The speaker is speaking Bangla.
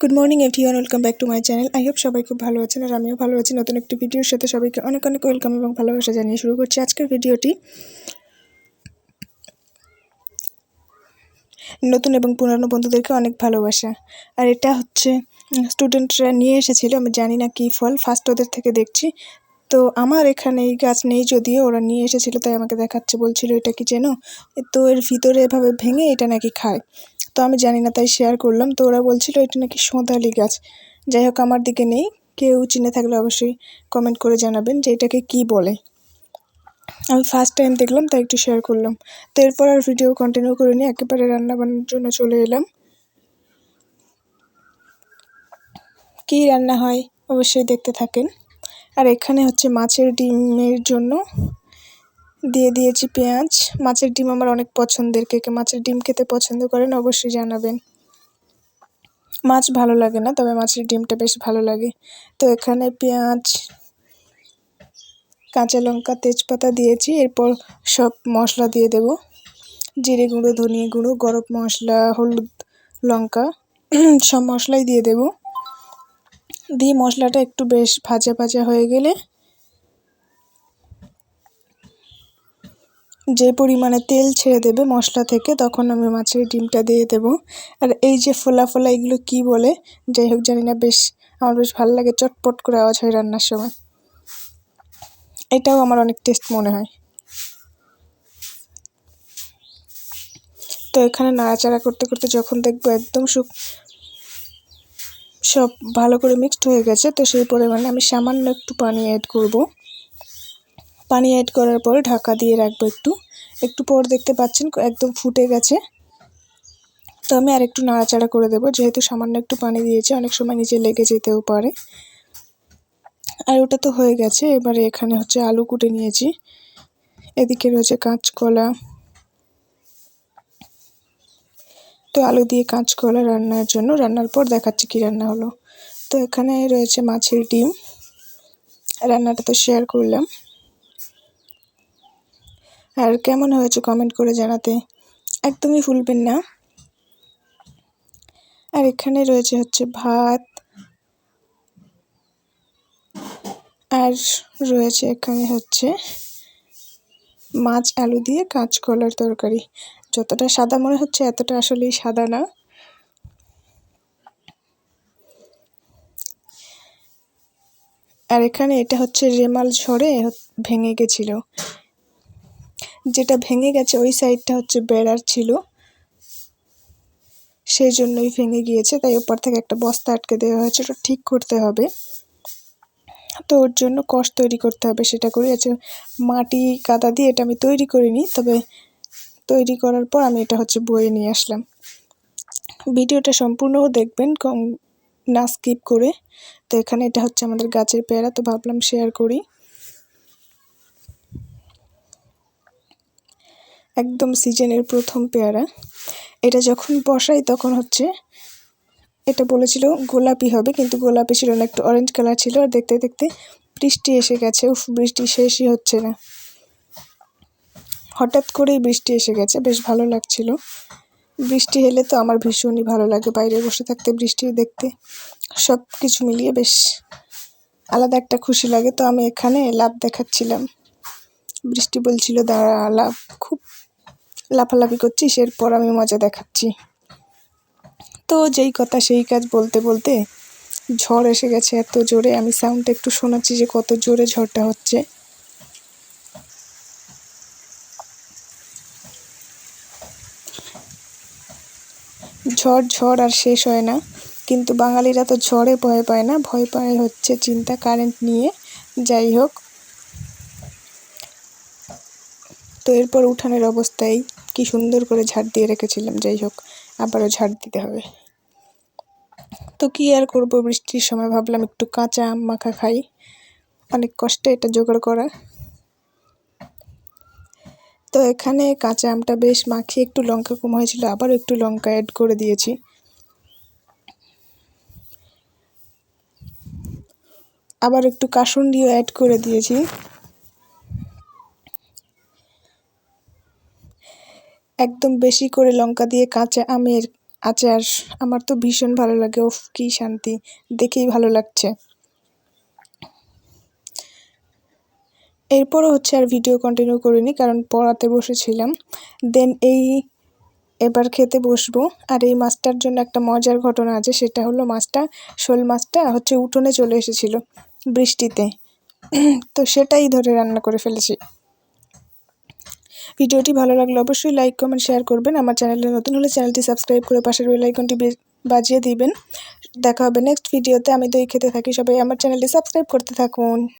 Good morning everyone, welcome back to my channel. I hope সবাই খুব ভালো আছেন আর আমিও ভালো আছি। নতুন একটি ভিডিওর সাথে সবাইকে অনেক অনেক ওয়েলকাম এবং ভালোবাসা জানিয়ে শুরু করছি আজকের ভিডিওটি। নতুন এবং পুরানো বন্ধুদেরকে অনেক ভালোবাসা। আর এটা হচ্ছে স্টুডেন্টরা নিয়ে এসেছিলো, আমি জানি না কী ফল, ফার্স্ট ওদের থেকে দেখছি। তো আমার এখানে এই গাছ নেই, যদিও ওরা নিয়ে এসেছিলো তাই আমাকে দেখাচ্ছে, বলছিল এটা কি চেনো, তো এর ভিতরে এভাবে ভেঙে এটা নাকি খায়। তো আমি জানি না তাই শেয়ার করলাম। তো ওরা বলছিল এটা নাকি সোঁদালি গাছ। যাই হোক, আমার দিকে নেই, কেউ চিনে থাকলে অবশ্যই কমেন্ট করে জানাবেন যে এটাকে কী বলে। আমি ফার্স্ট টাইম দেখলাম তাই একটু শেয়ার করলাম। তো এরপর আর ভিডিও কন্টিনিউ করিনি, একেবারে রান্নাবান্নার জন্য চলে এলাম। কী রান্না হয় অবশ্যই দেখতে থাকেন। আর এখানে হচ্ছে মাছের ডিমের জন্য দিয়ে দিয়েছি পেঁয়াজ। মাছের ডিম আমার অনেক পছন্দের, কে কে মাছের ডিম খেতে পছন্দ করেন অবশ্যই জানাবেন। মাছ ভালো লাগে না, তবে মাছের ডিমটা বেশ ভালো লাগে। তো এখানে পেঁয়াজ, কাঁচা লঙ্কা, তেজপাতা দিয়েছি। এরপর সব মশলা দিয়ে দেব, জিরে গুঁড়ো, ধনিয়া গুঁড়ো, গরম মশলা, হলুদ, লঙ্কা সব মশলাই দিয়ে দেব। দিয়ে মশলাটা একটু বেশ ভাজা ভাজা হয়ে গেলে যে পরিমাণে তেল ছেড়ে দেবে মশলা থেকে, তখন আমি মাছের ডিমটা দিয়ে দেব। আর এই যে ফোলা ফোলা এগুলো কি বলে, যাই হোক জানি না, বেশ আমার বেশ ভালো লাগে, চটপট করে আওয়াজ হয় রান্নার সময়। এটাও আমার অনেক টেস্ট মনে হয়। তো এখানে নাড়াচাড়া করতে করতে যখন দেখবো একদম সব ভালো করে মিক্সড হয়ে গেছে, তো সেই পরিমাণে আমি সামান্য একটু পানি অ্যাড করব। পানি অ্যাড করার পর ঢাকা দিয়ে রাখবো। একটু পর দেখতে পাচ্ছেন একদম ফুটে গেছে। তো আমি আর একটু নাড়াচাড়া করে দেবো, যেহেতু সামান্য একটু পানি দিয়েছি, অনেক সময় নিচে লেগে যেতেও পারে। আর ওটা তো হয়ে গেছে। এবারে এখানে হচ্ছে আলু কুটে নিয়েছি, এদিকে রয়েছে কাঁচকলা। তো আলু দিয়ে কাঁচকলা রান্নার জন্য, রান্নার পর দেখাচ্ছি কি রান্না হলো। তো এখানে রয়েছে মাছের ডিম, রান্নাটা তো শেয়ার করলাম। আর কেমন হয়েছে কমেন্ট করে জানাতে একদমই ভুলবেন না। আর এখানে রয়েছে হচ্ছে ভাত, আর রয়েছে এখানে হচ্ছে মাছ আলু দিয়ে কাঁচকলার তরকারি। যতটা সাদা মনে হচ্ছে এতটা আসলেই সাদা না। আর এখানে এটা হচ্ছে রেমাল ঝড়ে ভেঙে গেছিল, যেটা ভেঙে গেছে ওই সাইডটা হচ্ছে বেড়ার ছিল, সেই জন্যই ভেঙে গিয়েছে। তাই ওপর থেকে একটা বস্তা আটকে দেওয়া হয়েছে, ওটা ঠিক করতে হবে। তো ওর জন্য কষ তৈরি করতে হবে, সেটা করি। আছে মাটি কাদা দিয়ে এটা আমি তৈরি করিনি, তবে তৈরি করার পর আমি এটা হচ্ছে বয়ে নিয়ে আসলাম। ভিডিওটা সম্পূর্ণ দেখবেন, না স্কিপ করে। তো এখানে এটা হচ্ছে আমাদের গাছের পেয়ারা, তো ভাবলাম শেয়ার করি। একদম সিজনের প্রথম পেয়ারা। এটা যখন বসাই তখন হচ্ছে এটা বলেছিল গোলাপি হবে, কিন্তু গোলাপি ছিল না, একটু অরেঞ্জ কালার ছিল। আর দেখতে দেখতে বৃষ্টি এসে গেছে। বৃষ্টি শেষই হচ্ছে না, হঠাৎ করেই বৃষ্টি এসে গেছে, বেশ ভালো লাগছিল। বৃষ্টি এলে তো আমার ভীষণই ভালো লাগে, বাইরে বসে থাকতে, বৃষ্টি দেখতে, সব কিছু মিলিয়ে বেশ আলাদা একটা খুশি লাগে। তো আমি এখানে লাভ দেখাচ্ছিলাম, বৃষ্টি বলছিল দাঁড়া লাভ, খুব লাফালাফি করছিস, এরপর আমি মজা দেখাচ্ছি। তো যেই কথা সেই কাজ, বলতে বলতে ঝড় এসে গেছে এত জোরে। আমি সাউন্ডটা একটু শোনাচ্ছি যে কত জোরে ঝড়টা হচ্ছে। ঝড় আর শেষ হয় না, কিন্তু বাঙালিরা তো ঝড়ে ভয় পায় না, ভয় পায় হচ্ছে চিন্তা কারেন্ট নিয়ে। যাই হোক, তো এরপর উঠানের অবস্থায় কি সুন্দর করে ঝাড় দিয়ে রেখেছিলাম। যাই হোক, আবারও ঝাড় দিতে হবে। তো কি আর করব, বৃষ্টির সময় ভাবলাম একটু কাঁচা আম মাখা খাই, অনেক কষ্টে এটা জোগাড় করা। তো এখানে কাঁচা আমটা বেশ মাখিয়ে, একটু লঙ্কা কম হয়েছিল, আবার একটু লঙ্কা অ্যাড করে দিয়েছি। আবার একটু কাসুন্দিও অ্যাড করে দিয়েছি। একদম বেশি করে লঙ্কা দিয়ে কাঁচা আমের আচার আমার তো ভীষণ ভালো লাগে। উফ কি শান্তি, দেখেই ভালো লাগছে। এরপরও হচ্ছে আর ভিডিও কন্টিনিউ করিনি, কারণ পড়াতে বসেছিলাম। দেন এবার খেতে বসবো। আর এই মাছটার জন্য একটা মজার ঘটনা আছে, সেটা হলো শোল মাছটা হচ্ছে উঠোনে চলে এসেছিল বৃষ্টিতে, তো সেটাই ধরে রান্না করে ফেলেছি। ভিডিওটি ভালো লাগলে অবশ্যই লাইক কমেন্ট শেয়ার করবেন। আমার চ্যানেলে নতুন হলে চ্যানেলটি সাবস্ক্রাইব করে পাশের বেল আইকনটি বাজিয়ে দিবেন। দেখা হবে নেক্সট ভিডিওতে। আমি দই খেতে থাকি, সবাই আমার চ্যানেলটি সাবস্ক্রাইব করতে থাকুন।